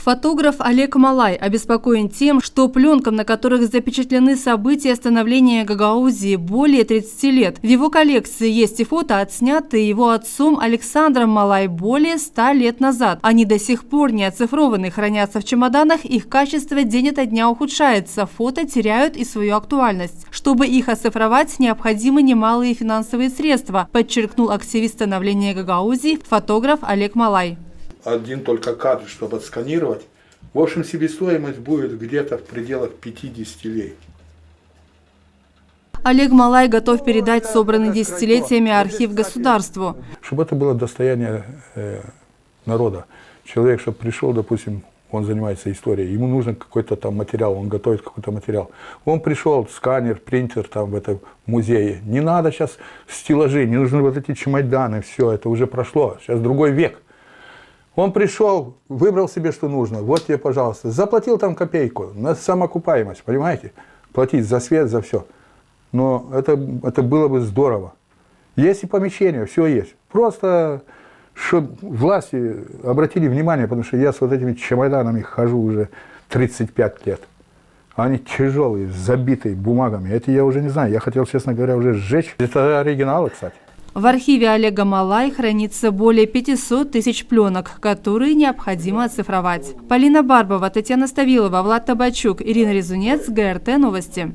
Фотограф Олег Малай обеспокоен тем, что пленкам, на которых запечатлены события становления Гагаузии, более 30 лет. В его коллекции есть и фото, отснятые его отцом Александром Малай более 100 лет назад. Они до сих пор не оцифрованы, хранятся в чемоданах, их качество день ото дня ухудшается, фото теряют и свою актуальность. Чтобы их оцифровать, необходимы немалые финансовые средства, подчеркнул активист становления Гагаузии, фотограф Олег Малай. Один только кадр, чтобы отсканировать. В общем, себестоимость будет где-то в пределах 50 лей. Олег Малай готов передать собранный десятилетиями архив государству. Чтобы это было достояние народа. Человек, чтобы пришел, допустим, он занимается историей, ему нужен какой-то там материал, он готовит какой-то материал. Он пришел, сканер, принтер там в этом музее. Не надо сейчас стеллажи, не нужны вот эти чемоданы, все, это уже прошло. Сейчас другой век. Он пришел, выбрал себе, что нужно. Вот тебе, пожалуйста. Заплатил там копейку на самоокупаемость, понимаете? Платить за свет, за все. Но это было бы здорово. Есть и помещение, все есть. Просто, чтобы власти обратили внимание, потому что я с вот этими чемоданами хожу уже 35 лет. Они тяжелые, забитые бумагами. Это я уже не знаю. Я хотел, честно говоря, уже сжечь. Это оригиналы, кстати. В архиве Олега Малай хранится более 500 тысяч пленок, которые необходимо оцифровать. Полина Барбова, Татьяна Ставилова, Влад Табачук, Ирина Резунец, ГРТ Новости.